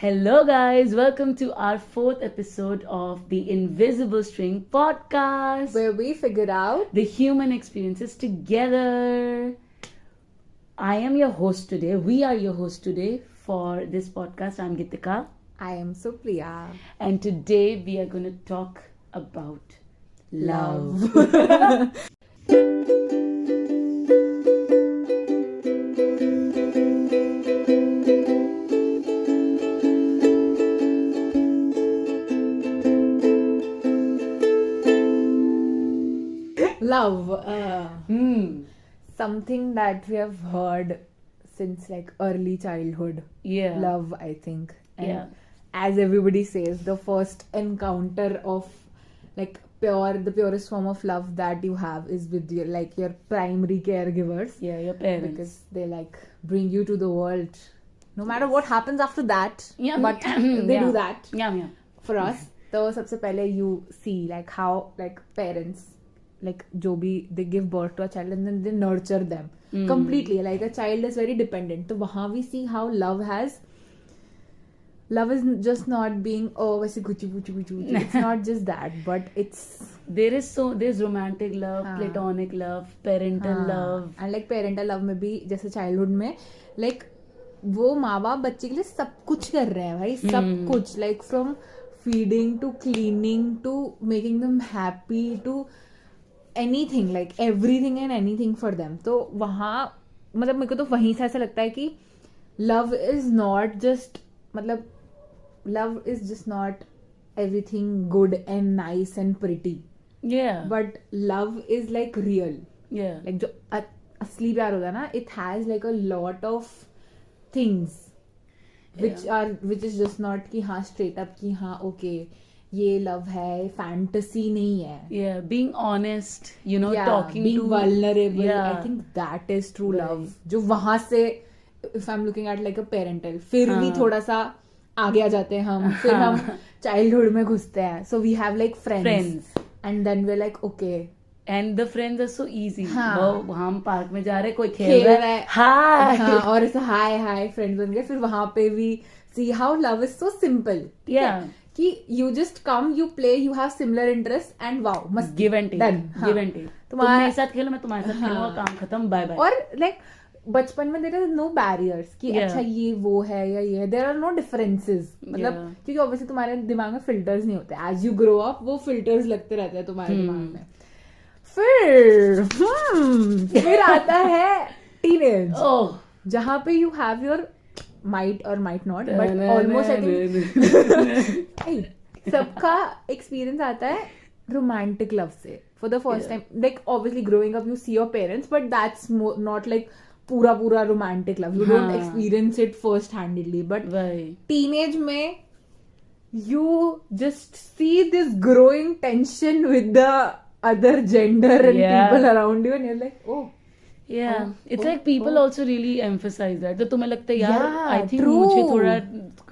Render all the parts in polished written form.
Hello, guys. Welcome to our fourth episode of the Invisible String podcast, where we figure out the human experiences together. I am your host today. We are your host today for this podcast. I'm Gitika. I am Supriya. And today we are going to talk about love. Love. Something that we have heard since like early childhood. Yeah. Love, I think. And Yeah. as everybody says, the first encounter of like the purest form of love that you have is with your primary caregivers. Yeah, your parents. Because they like bring you to the world. No matter what happens after that. Yeah, but they do that. Yeah. For us. So सबसे पहले you see like how like parents like जो भी they give birth to a child and then they nurture them completely. Like a child is very dependent. तो वहाँ we see how love is just not being वैसे कुची कुची. It's not just that, but it's there's romantic love, platonic love, parental love. And like parental love में भी जैसे childhood में like वो माँ बाप बच्चे के लिए सब कुछ कर रहे हैं भाई, सब कुछ, like from feeding to cleaning to making them happy to anything, like everything and anything for them. तो वहाँ मतलब मेरे को तो वहीं से ऐसा लगता है कि love is not just मतलब love is just not everything good and nice and pretty. Yeah. But love is like real. Yeah. Like जो असली प्यार होता है ना, it has like a lot of things which is just not कि हाँ straight up कि हाँ okay ये love है, fantasy नहीं है. Yeah, being honest, talking being to vulnerable. Yeah. I think that is true Right. love. जो वहाँ से if I'm looking at like a parental, फिर भी थोड़ा सा आगे आ जाते हैं हम, फिर हम childhood में घुसते हैं. So we have like friends. And then we're like okay. And the friends are so easy. हाँ. वो हम पार्क में जा रहे, कोई खेल रहा है, हाय. हाँ, और ऐसा हाय फ्रेंड्स बन गए. फिर वहां पे भी see how love is so simple. Yeah. कि you just come, you play, you have similar interests and wow, must Give and take. done. Give and take. तुम मेरे साथ खेलो, मैं तुम्हारे साथ खेलूंगा, काम खत्म, बाय बाय. और like बचपन में there is no barriers कि Yeah. अच्छा ये वो है या ये है. There are no differences. मतलब Yeah. क्योंकि obviously तुम्हारे दिमाग में filters नहीं होते. As you grow up वो filters लगते रहते हैं तुम्हारे दिमाग में. फिर आता है टीनेज. जहाँ पे you have your might or might not, but almost I think सबका experience आता है romantic love से for the first time. Like obviously growing up you see your parents, but that's not like पूरा romantic love. You don't experience it first handedly, but teenage में you just see this growing tension with the other gender and people around you and you're like oh yeah. It's like people also really emphasize that. तो तुम्हें लगता है यार I think true.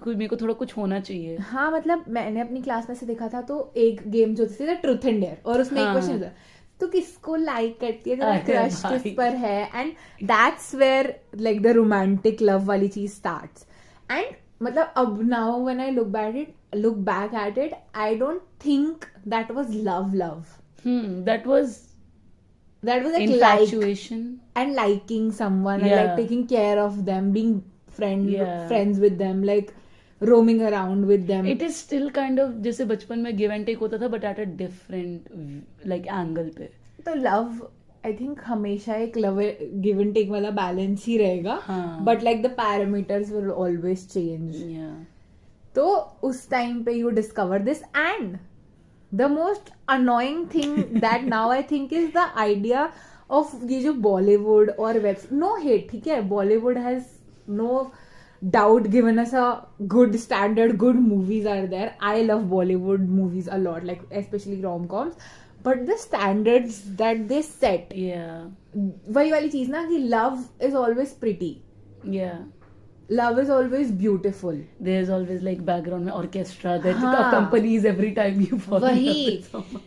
मेरे को थोड़ा कुछ होना चाहिए. हाँ मतलब मैंने अपनी क्लास में से देखा था तो एक गेम जो थी ट्रूथ एंड डेयर और उसमें एक क्वेश्चन था तो किसको लाइक करती है, तेरा क्रश किस पर है. And that's where like the romantic love वाली चीज स्टार्ट्स. एंड मतलब अब now when I look back at it I don't think that was love. That was like infatuation and liking someone and like taking care of them, being friends with them, like roaming around with them. It is still kind of जैसे बचपन में give and take होता था, but at a different like angle पे. तो love I think हमेशा एक love give and take वाला balance ही रहेगा. But like the parameters will always change. Yeah. तो उस time पे you discover this. And the most annoying thing that now I think is the idea of ये जो Bollywood और web, no hate, ठीक है, Bollywood has no doubt given us a good standard, good movies are there. I love Bollywood movies a lot, like especially rom-coms, but the standards that they set, वही वाली चीज ना कि love is always pretty. Yeah. Love is always beautiful. There's always like background में orchestra that accompanies every time you fall in love with someone.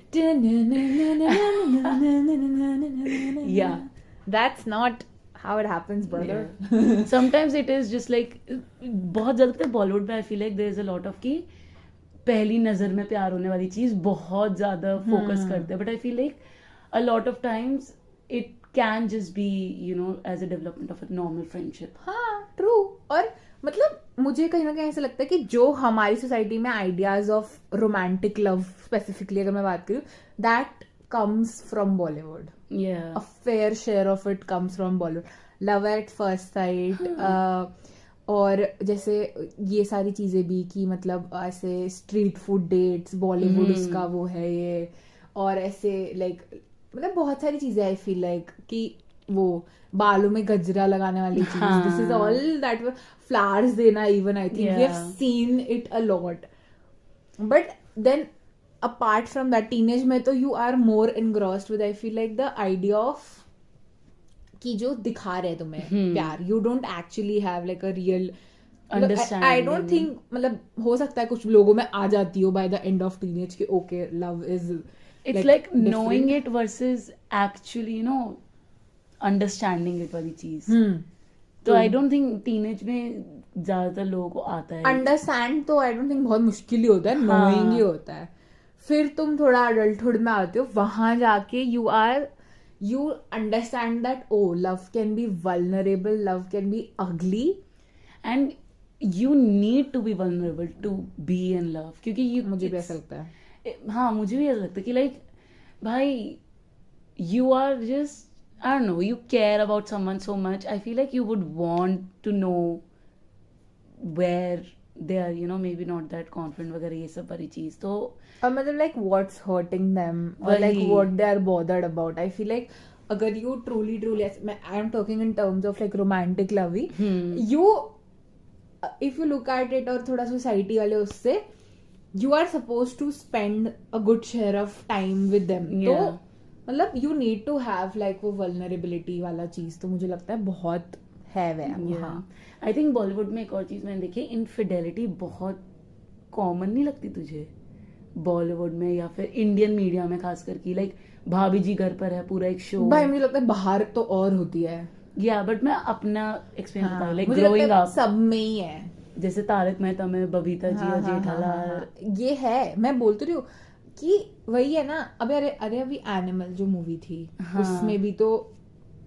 Yeah, that's not how it happens, brother. Yeah. Sometimes it is just like बहुत ज़्यादा बॉलीवुड में I feel like there is a lot of कि पहली नज़र में प्यार होने वाली चीज़ बहुत ज़्यादा फोकस करते हैं, but I feel like a lot of times it can just be, you know, as a development of a normal friendship. हाँ, true. और मतलब मुझे कहीं ना कहीं ऐसा लगता है कि जो हमारी सोसाइटी में ideas of romantic love specifically अगर मैं बात करूँ, that comes from Bollywood. Yeah. A fair share of it comes from Bollywood. Love at first sight. और जैसे ये सारी चीजें भी कि मतलब ऐसे स्ट्रीट फूड डेट्स बॉलीवुड उसका वो है ये, और ऐसे लाइक मतलब बहुत सारी चीजें आई फील लाइक कि वो बालों में गजरा लगाने वाली चीज, this is all that flowers देना, even I think we have seen it a lot. But then apart from that, teenage में तो you are more engrossed with, I feel like, the idea of कि जो दिखा रहे तुम्हें प्यार, you don't actually have like a real understanding. I don't think, मतलब हो सकता है कुछ लोगों में आ जाती हो by the end of teenage कि okay, love is it's like knowing it versus actually, you know, understanding it वाली चीज. तो I don't think teenage में ज्यादातर लोगों को आता है. Understand तो I don't think बहुत मुश्किल ही होता है, knowing ही होता है. फिर तुम थोड़ा अडल्टहुड में आते हो, वहां जाके you understand that oh love can be vulnerable, love can be ugly, and you need to be vulnerable to be in love. क्योंकि मुझे भी ऐसा लगता है. हाँ, मुझे भी ऐसा लगता है कि लाइक भाई you are just I don't know, you care about someone so much. I feel like you would want to know where they are, you know, maybe not that confident वगैरह ये सब बड़ी चीज. तो और मतलब like what's hurting them or like what they are bothered about. I feel like अगर you truly I am talking in terms of like romantic love, you if you look at it और थोड़ा society वाले उससे, you are supposed to spend a good share of time with them. तो मतलब you need to have like वो vulnerability वाला चीज तो मुझे लगता है बहुत है वहाँ. आई थिंक बॉलीवुड में एक और चीज मैंने देखी, इनफिडेलिटी बहुत कॉमन नहीं लगती तुझे बॉलीवुड में या फिर इंडियन मीडिया में खास करके, लाइक भाभी जी घर पर है पूरा एक शो. भाई मुझे लगता है बाहर तो और होती है. या बट मैं अपना एक्सपीरियंस बताऊं, लाइक ग्रोइंग अप सब में ही है. जैसे तारक मेहता में बबीता जी और जेठालाल, ये है. मैं बोलती रही हूँ कि वही है ना. अभी एनिमल जो मूवी थी उसमें भी तो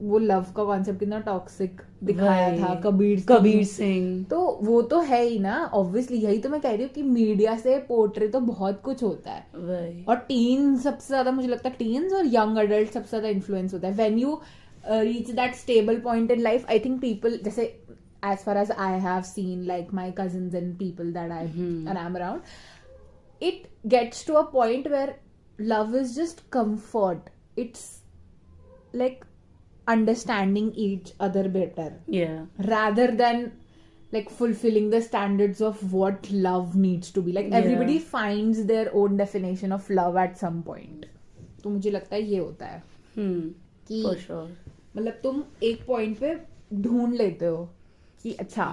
वो लव का कॉन्सेप्ट कितना टॉक्सिक दिखाया था. कबीर सिंह तो वो तो है ही ना ऑब्वियसली. यही तो मैं कह रही हूँ कि मीडिया से पोर्ट्रे तो बहुत कुछ होता है. और टीन सबसे ज्यादा मुझे लगता है, टीन्स और यंग अडल्ट सबसे ज्यादा इन्फ्लुएंस होता है. When you reach that stable point in life, I think people, जैसे as far as I have seen like my cousins and people that I'm around, it gets to a point where love is just comfort. It's like understanding each other better, rather than like fulfilling the standards of what love needs to be. Like everybody finds their own definition of love at some point. तो मुझे लगता है ये होता है कि for sure. मतलब तुम एक पॉइंट पे ढूंढ लेते हो कि अच्छा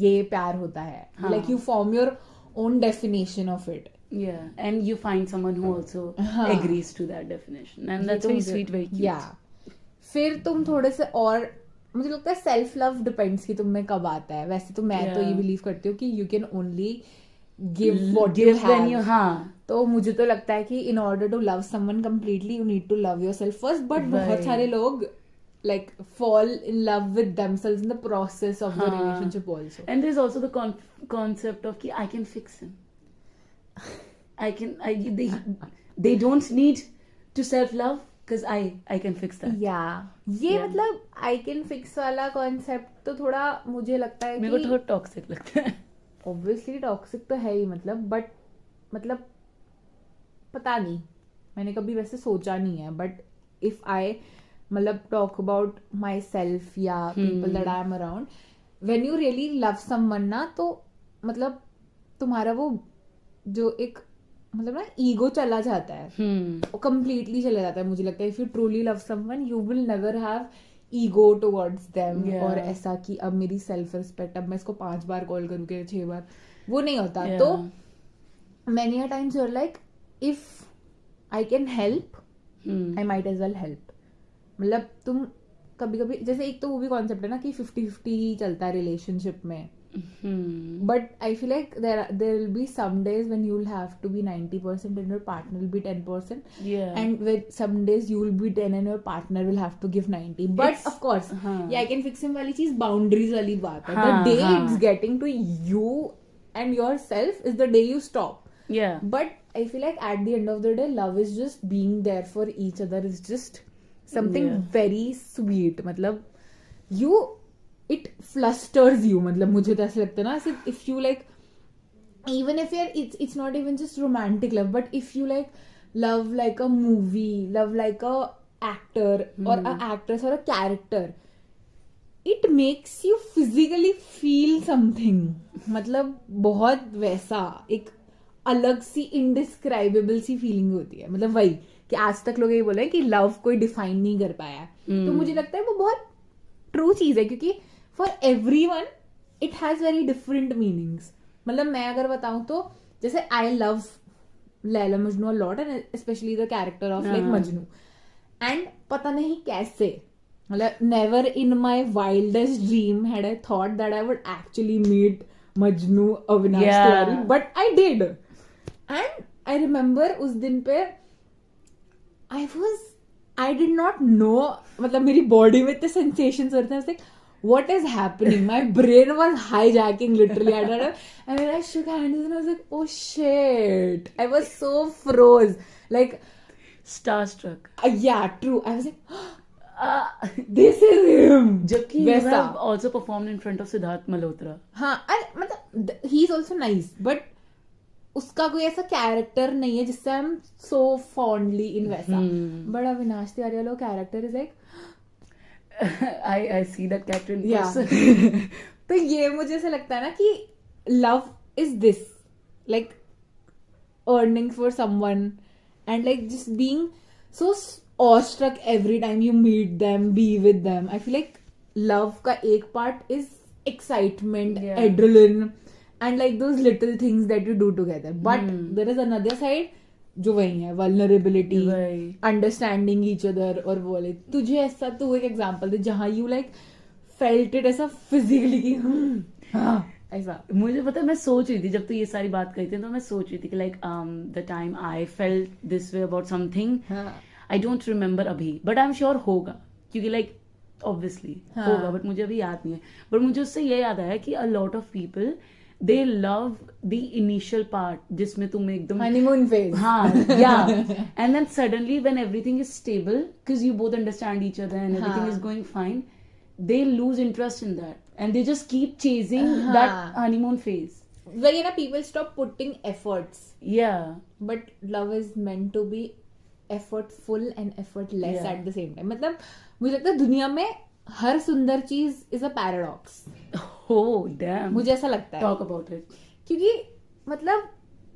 ये प्यार होता है. Like you form your own definition of it. Yeah, and you find someone who also agrees to that definition, and that's very sweet, very cute. Yeah. फिर तुम थोड़े से और मुझे लगता है सेल्फ लव डिपेंड्स कि तुम में कब आता है. वैसे तो मैं तो ये बिलीव करती हूँ कि you can only give what you have. तो मुझे तो लगता है कि in order to love someone completely you need to love yourself first. But बहुत सारे लोग like fall in love with themselves in the process of the relationship also. And there's also the concept of I can fix him. They don't need to self love because I can fix that. Yeah. ये मतलब I can fix वाला concept तो थोड़ा मुझे लगता है मेरे को थोड़ा toxic लगता है. Obviously toxic तो है ही but मतलब पता नहीं, मैंने कभी वैसे सोचा नहीं है. But if I मतलब talk about myself या people that I am around, when you really love someone ना, तो मतलब तुम्हारा वो जो एक मतलब ना ईगो चला जाता है, वो completely चला जाता है. मुझे लगता है if you truly love someone you will never have ego towards them. और ऐसा कि अब मेरी self respect, अब मैं इसको 5 बार कॉल करूँ कि 6 बार, वो नहीं होता. तो many a times you're like if I can help I might as well help. मतलब तुम कभी कभी जैसे एक तो वो भी कॉन्सेप्ट है ना कि 50-50 ही चलता है रिलेशनशिप में, but I feel like there will be some days when you'll have to be 90% and your partner will be 10%, Yeah. and with some days you will be 10 and your partner will have to give 90. But of course, yeah, I can fix him वाली चीज boundaries वाली बात है. The day it's getting to you and yourself is the day you stop. Yeah. But I feel like at the end of the day, love is just being there for each other. Is just something very sweet. मतलब it flusters you. मतलब मुझे तो ऐसा लगता है ना, if you like, even if it's not even just romantic love, but if you like love like a movie, love like a actor or a actress or a character, it makes you physically feel something. मतलब बहुत वैसा एक अलग सी इंडिस्क्राइबेबल सी feeling होती है. मतलब वही कि आज तक लोग ये बोले कि लव कोई डिफाइन नहीं कर पाया है, तो मुझे लगता है वो बहुत ट्रू चीज है, क्योंकि for everyone it has very different meanings. मतलब मैं अगर बताऊं तो जैसे I love Laila Majnu a lot, and specially the character of like Majnu, and पता नहीं कैसे, मतलब never in my wildest dream had I thought that I would actually meet Majnu Avinash Tiwari, but I did. And I remember उस दिन पे आई डिड नॉट नो, मतलब मेरी body में इतने सेंसेशंस होते हैं, what is happening? My brain was hijacking literally. And when I shook hands and I was like, oh shit. I was so froze. Like, starstruck. Yeah, true. I was like, this is him. Jabki you have also performed in front of Siddharth Malhotra. हाँ, मतलब he is also nice, but उसका कोई ऐसा character नहीं है जिससे I'm so fondly in वैसा. But Avinash Tiwari वाला character is like, I see that character in person. तो ये मुझे ऐसा लगता है ना कि love is this, like earning for someone and like just being so awestruck every time you meet them, be with them. I feel like love का एक part is excitement, adrenaline, and like those little things that you do together. But there is another side जो वही है, vulnerability, understanding each other. और बोले तुझे ऐसा, तो एक एग्जांपल दे जहाँ you like felt it ऐसा physically कि ऐसा. मुझे पता है, मैं सोच रही थी जब तू ये सारी बात कही थी, तो मैं सोच रही थी कि like the time I felt this way about something, I don't remember अभी, but I'm sure होगा, क्योंकि like obviously होगा, but मुझे अभी याद नहीं है. but मुझे उससे ये याद आया कि a lot of people they love the initial part जिसमें तुम एकदम honeymoon phase. हाँ, yeah. And then suddenly when everything is stable, because you both understand each other and everything is going fine, they lose interest in that and they just keep chasing that honeymoon phase. Well, you know, people stop putting efforts. Yeah. But love is meant to be effortful and effortless at the same time. मतलब मुझे लगता है दुनिया में हर सुंदर चीज is a paradox. Oh damn. मुझे ऐसा लगता है. Talk about it. क्योंकि मतलब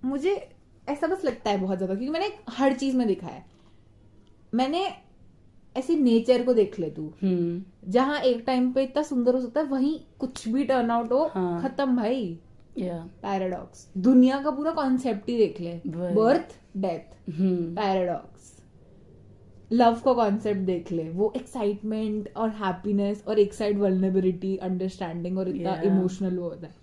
मुझे ऐसा बस लगता है बहुत ज्यादा, क्योंकि मैंने हर चीज में देखा है. मैंने ऐसे नेचर को देख ले तू, जहाँ एक टाइम पे इतना सुंदर हो सकता है, वहीं कुछ भी टर्न आउट हो, खत्म भाई. पैराडॉक्स. दुनिया का पूरा कॉन्सेप्ट ही देख ले, बर्थ डेथ पैराडॉक्स. लव का कॉन्सेप्ट देख ले, वो एक्साइटमेंट और हैप्पीनेस और एक साइड वल्नरेबिलिटी, अंडरस्टैंडिंग और इतना इमोशनल वो होता है.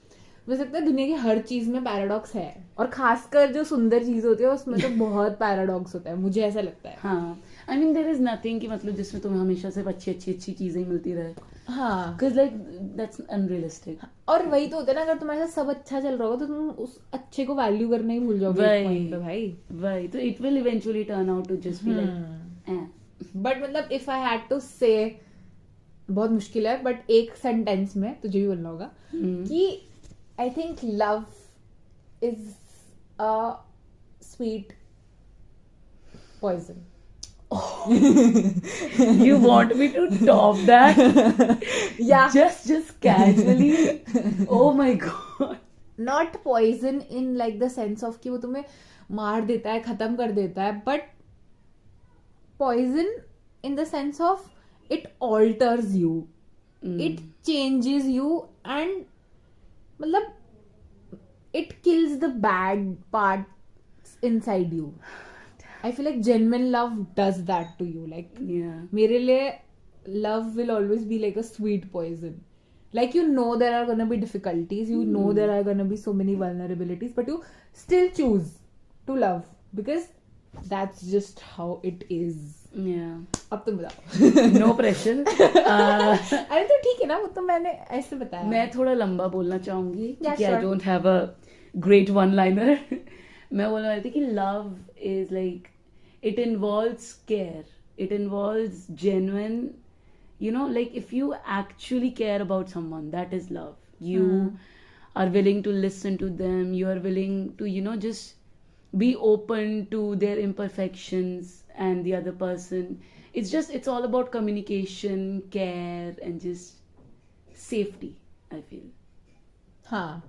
मुझे लगता है दुनिया की हर चीज में पैराडॉक्स है, और खासकर जो सुंदर चीज होती है उसमें तो बहुत पैराडॉक्स होता है, मुझे ऐसा लगता है. हाँ, I mean there is nothing कि मतलब जिसमें तुम्हें हमेशा सिर्फ अच्छी चीजें ही मिलती रहे. हाँ, बिकॉज लाइक दैट्स अनरियलिस्टिक. और वही तो होता है ना, अगर तुम्हारे साथ सब अच्छा चल रहा होगा तो तुम उस अच्छे को वैल्यू करना ही भूल जाओगे एक पॉइंट पे भाई. वही तो it will eventually turn out to just be like. But मतलब if I had to say, बहुत मुश्किल है, बट एक सेंटेंस में तुझे भी बोलना होगा कि I think love is a sweet poison. You want me to top that? Yeah. Just casually. Oh my god. Not poison in like the sense of कि वो तुम्हें मार देता है, खत्म कर देता है, but poison in the sense of it alters you. It changes you and मतलब it kills the bad parts inside you. I feel like genuine love does that to you. Like मेरे लिए love will always be like a sweet poison. Like, you know there are gonna be difficulties, you know there are gonna be so many vulnerabilities, but you still choose to love because that's just how it is. Yeah. अब तुम बताओ. No pressure. अरे तो ठीक है ना, वो तो मैंने ऐसे बताया. मैं थोड़ा लंबा बोलना चाहूंगी Yeah, क्योंकि sure. I don't have a great one-liner. मैं बोलने वाली थी कि love is like, it involves care. It involves genuine, you know, like if you actually care about someone, that is love. You are willing to listen to them. You are willing to, you know, just be open to their imperfections and the other person. It's all about communication, care, and just safety, I feel. हाँ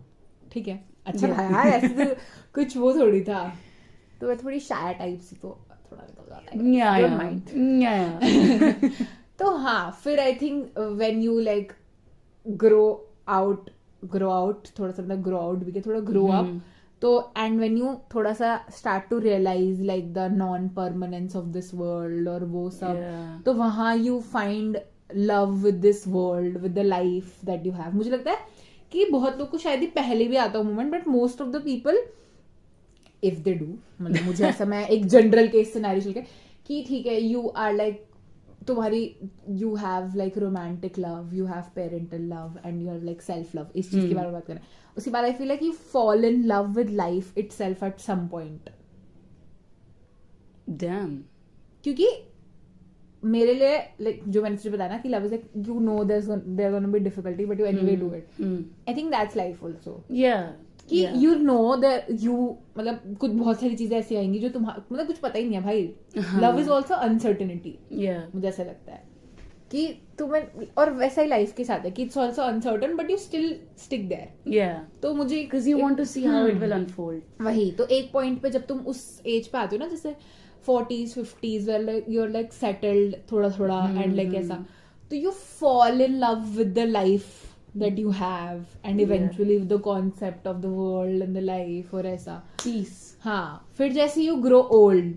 ठीक है. अच्छा था यार, ऐसे तो कुछ वो थोड़ी था. तो मैं थोड़ी शायर टाइप सी, तो थोड़ा निकल जाता है. Yeah, Don't yeah. mind. Yeah. तो हाँ, फिर I think when you like grow out थोड़ा सा, मतलब ग्रो आउट भी क्या, थोड़ा ग्रो अप, तो एंड व्हेन यू थोड़ा सा start to realise like the non permanence of this world और वो सब, Yeah. तो वहाँ you find love with this world, with the life that you have. मुझे लगता है कि बहुत लोग को शायद ही पहले भी आता हो moment, but most of the people if they do, मतलब मुझे ऐसा, मैं एक जनरल केस सिनेरियो चल के कि ठीक है, यू आर लाइक, तुम्हारी you have like romantic love, you have parental love, and you have like self love. इस चीज के बारे में बात करें, उसके बाद I feel like you fall in love with life itself at some point. Damn. क्योंकि मेरे लिए लाइक जो मैंने तुझे बताया ना कि love is like, you know there gonna be difficulty but you anyway do it. I think that's life also. Yeah. कि Yeah. You know that you, मतलब कुछ बहुत सारी चीजें ऐसी आएंगी जो तुम्हारा, मतलब कुछ पता ही नहीं है भाई. Love is also uncertainty. Yeah. मुझे ऐसा लगता है कि तुम्हें, और वैसा ही लाइफ के साथ है कि it's also uncertain but you still stick there. Yeah. तो मुझे Because you want to see how it will unfold. वही तो एक पॉइंट पे जब तुम उस एज पे आते हो ना, जैसे 40s 50s where you are like settled थोड़ा थोड़ा एंड लाइक ऐसा, तो you fall in love with the life that you have and eventually with the concept of the world and the life और ऐसा. Peace. हाँ, फिर जैसे you grow old,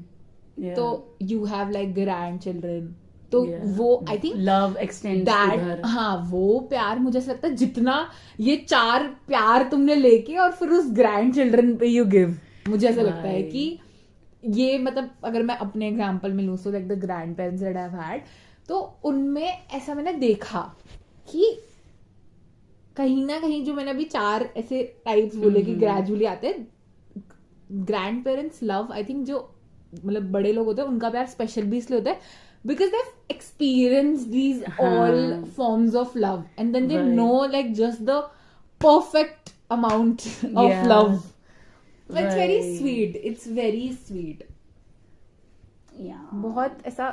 Yeah. तो you have like grandchildren, तो Yeah. वो I think love extends to that, her. हाँ, वो प्यार मुझे ऐसा लगता है जितना ये 4 प्यार तुमने लेके और फिर उस grandchildren पे you give, मुझे ऐसा लगता है कि ये, मतलब अगर मैं अपने एग्जाम्पल में लूँ, so like the grand parents that I have had, तो उनमें ऐसा मैंने देखा कि कहीं ना कहीं जो मैंने अभी 4 ऐसे टाइप्स बोले कि ग्रेजुअली आते हैं, grand parents love, I think जो मतलब बड़े लोग होते हैं उनका प्यार स्पेशल भी इसलिए होता है because they experience these all forms of love and then they know like just the perfect amount of love. It's very sweet, it's very sweet. बहुत ऐसा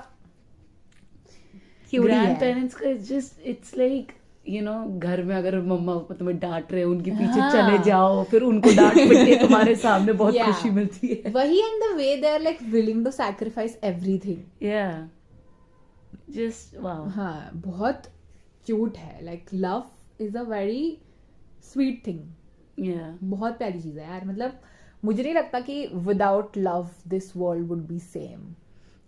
ग्रैंड पेरेंट्स का इट्स लाइक, यू नो, घर में अगर मम्मा पापा तुम्हें डांट रहे हैं, उनके पीछे चले जाओ, फिर उनको डांट पीट के तुम्हारे सामने बहुत खुशी मिलती है. वही, and the way they are like willing to sacrifice everything. या जस्ट वाओ. हाँ, बहुत क्यूट है. Like love is a very sweet thing. या बहुत प्यारी चीज है यार. मतलब मुझे नहीं लगता कि without love this world would be same.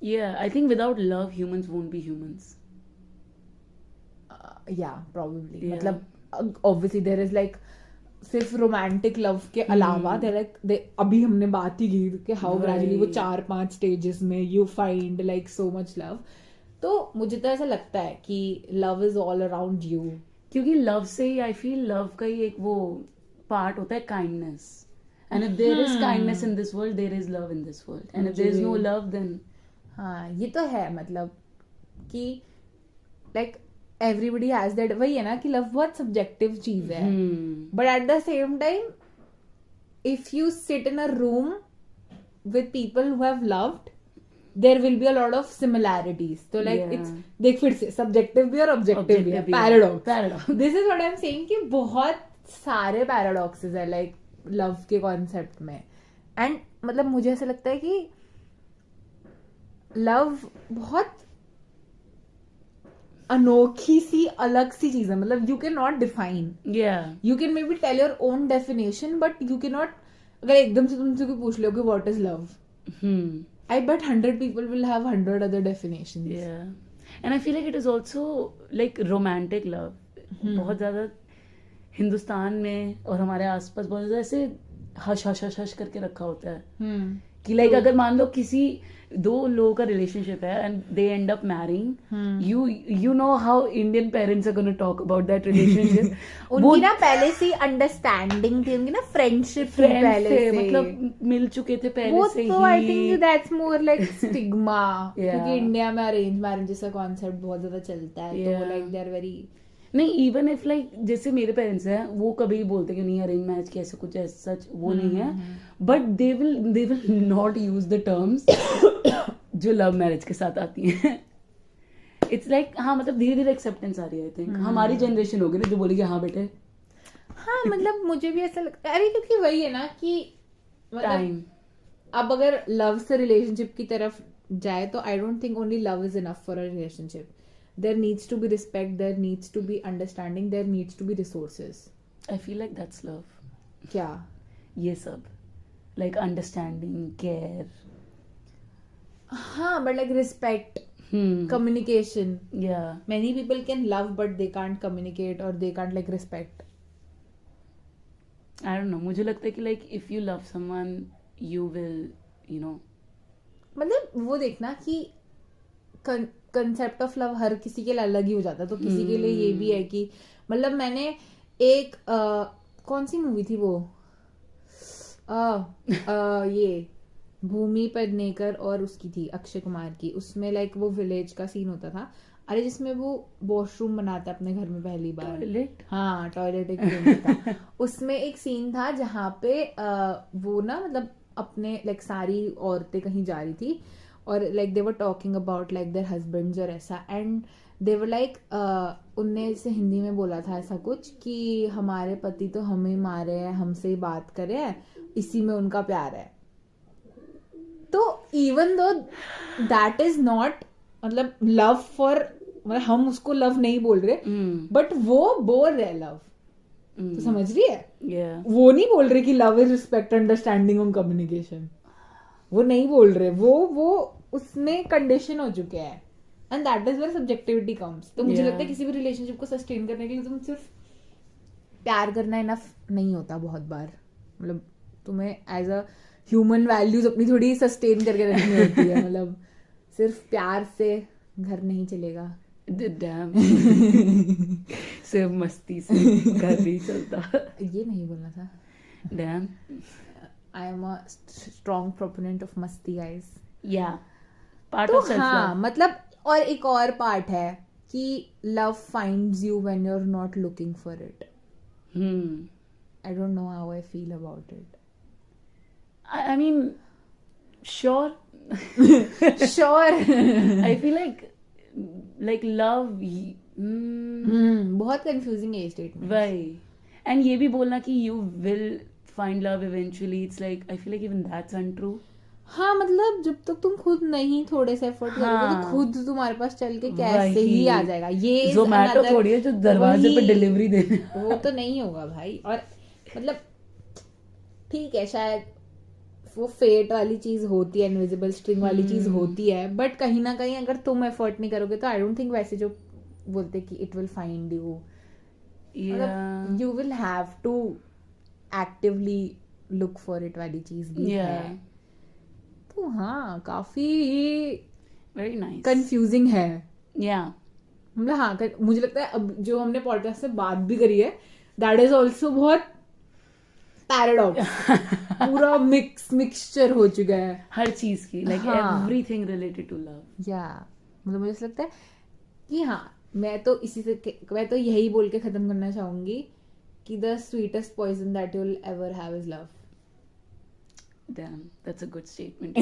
Yeah I think without love humans won't be humans. Yeah probably, मतलब ऑब्वियसली देयर इज लाइक सिर्फ रोमांटिक लव के अलावा देयर लाइक, अभी हमने बात ही की कि हाउ ग्रेजुअली वो 4-5 स्टेजेस में you find like so much love. तो मुझे तो ऐसा लगता है कि love is all around you, क्योंकि लव से ही आई फील लव का ही एक वो पार्ट होता है kindness. And if there is kindness in this world, there is love in this world. And if there is no love, then हाँ, ये तो है. मतलब कि लाइक एवरीबडी हैज दैट. वही है ना कि लव बहुत सब्जेक्टिव चीज है, but at the same time if you sit in a room with people who have loved, there will be a lot of similarities. तो लाइक इट्स, देख फिर से सब्जेक्टिव भी और ऑब्जेक्टिव भी है. Paradox. This is what I am saying कि बहुत सारे पैराडॉक्सेस है लाइक लव के कॉन्सेप्ट में. एंड मतलब मुझे ऐसा लगता है कि लव बहुत अनोखी सी अलग सी चीज है. मतलब you can not define. You can maybe tell your own definition, but you can not, अगर एकदम से तुमसे कोई पूछ लो कि what is love, I bet 100 people will have 100 other definitions. And I feel like it is also like romantic love. बहुत ज्यादा हिंदुस्तान में और हमारे आसपास बहुत ज्यादा ऐसे हश हश हश हश करके रखा होता है कि लाइक अगर मान लो किसी दो लोगों का रिलेशनशिप है and they end up marrying, you know how Indian parents are gonna talk about that relationship. उनकी ना पहले से अंडरस्टैंडिंग थी, उनकी ना फ्रेंडशिप थी पहले से, मतलब मिल चुके थे पहले वो से तो ही. I think that's more like stigma क्योंकि इंडिया में अरेंज मैरिज का कॉन्सेप्ट बहुत ज्यादा चलता है. तो लाइक दे आर वेरी नहीं, इवन इफ लाइक जैसे मेरे पेरेंट्स हैं वो कभी बोलते कि नहीं अरेंज मैरिज की ऐसे कुछ सच वो नहीं है, but they will not use the terms जो लव मैरिज के साथ आती हैं. इट्स लाइक हाँ मतलब धीरे धीरे एक्सेप्टेंस आ रही है. आई थिंक हमारी जनरेशन होगी ना जो बोलेगी हाँ बेटे. हाँ मतलब मुझे भी ऐसा लगता है. अरे क्योंकि वही है ना कि टाइम अब अगर लव से रिलेशनशिप की तरफ जाए तो आई don't think only love is enough for a relationship. There needs to be respect, there needs to be understanding, there needs to be resources. I feel like that's love. क्या? ये सब like understanding, care. हाँ, but like respect, communication. Yeah. Many people can love but they can't communicate or they can't like respect. I don't know. मुझे लगता है कि like if you love someone, you will, you know. मतलब वो देखना कि concept of love हर किसी के लिए अलग ही हो जाता है. तो किसी के लिए ये भी है कि मतलब मैंने एक कौन सी मूवी थी वो ये भूमि पेडनेकर और उसकी थी अक्षय कुमार की. उसमें लाइक वो विलेज का सीन होता था. अरे जिसमें वो वॉशरूम बनाता है अपने घर में पहली बार. टॉयलेट. हाँ टॉयलेट एक रूम था. उसमें एक सीन था जहाँ पे वो ना मतलब अपने लाइक सारी औरतें कहीं जा रही थी और like they were talking about like their husbands और ऐसा. एंड दे वर लाइक उनने इसे हिंदी में बोला था ऐसा कुछ कि हमारे पति तो हमें मारे हैं, हमसे ही बात करे हैं, इसी में उनका प्यार है. तो even though that is not मतलब लव फॉर मतलब हम उसको लव नहीं बोल रहे बट वो बोल रहे लव. तो समझ रही है? वो नहीं बोल रहे कि लव इज रिस्पेक्ट अंडरस्टैंडिंग और कम्युनिकेशन. वो नहीं बोल रहे. वो उसमें कंडीशन हो चुके हैं and that is where subjectivity comes. तो मुझे लगता है किसी भी रिलेशनशिप को सस्टेन करने के लिए तुम सिर्फ प्यार करना इनफ नहीं होता. बहुत बार मतलब तुम्हें एज अ ह्यूमन वैल्यूज अपनी थोड़ी सस्टेन करके रखनी होती है. मतलब सिर्फ प्यार से घर नहीं चलेगा. सिर्फ मस्ती से घर नहीं चलता. ये नहीं बोलना था. Damn. I am a strong proponent of मस्ती guys. Yeah. Part तो of self-love. हाँ मतलब और एक और पार्ट है कि love finds you when you're not looking for it. I don't know how I feel about it. I mean, sure. Sure. I feel like love. बहुत confusing है statement. Why? And ये भी बोलना कि you will find love eventually. It's like I feel like even that's untrue. हाँ मतलब जब तक तुम खुद नहीं थोड़े से एफर्ट करोगे तो खुद तुम्हारे पास चल के कैसे ही आ जाएगा. ये Zomato थोड़ी है जो दरवाजे पे डिलीवरी देने. वो तो नहीं होगा भाई. और मतलब ठीक है शायद वो फेट वाली चीज होती है, इनविजिबल स्ट्रिंग वाली चीज होती है, बट कहीं ना कहीं अगर तुम एफर्ट नहीं करोगे तो आई डोंट थिंक वैसे जो बोलते कि it will find you, you will have to actively look for it वाली चीज भी है. तो हाँ काफी वेरी नाइस कंफ्यूजिंग है. मतलब हाँ मुझे लगता है अब जो हमने पॉडकास्ट से बात भी करी है दैट इज ऑल्सो बहुत पैराडॉक्स. पूरा मिक्सचर हो चुका है हर चीज की. Like everything related to love. मतलब मुझे लगता है कि हाँ मैं तो यही बोल के खत्म करना चाहूंगी कि the sweetest poison that you will ever have is love. Damn, that's a good statement.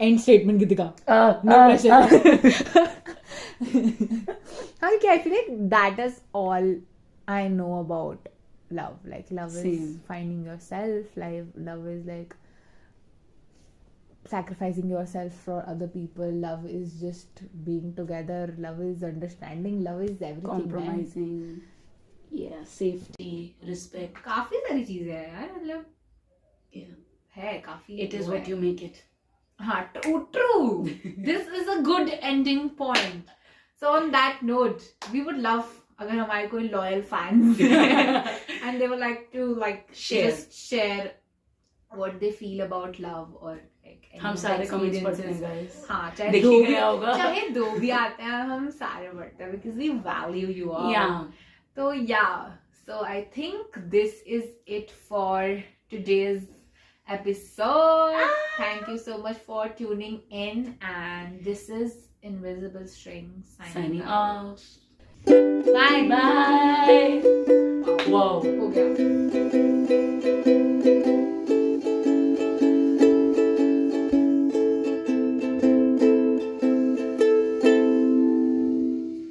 End statement Gitika. No pressure. I feel like that is all I know about love. Like love is finding yourself. Love is like sacrificing yourself for other people. Love is just being together. Love is understanding. Love is everything. Compromising. Yeah, safety, respect. काफी सारी चीजें हैं यार. मतलब है काफी. It is what you make it. हाँ, true. This is a good ending point. So on that note, we would love अगर हमारे कोई loyal fans and they would like to just share what they feel about love or हम सारे comments पढ़ते हैं guys. हाँ, चाहे देखी दो गया होगा. चाहे दो भी आते हैं, हम सारे पढ़ते हैं because we value you all. Yeah. So yeah, so I think this is it for today's episode. Thank you so much for tuning in, and this is Invisible String signing off. Bye. Bye. Wow. हो गया.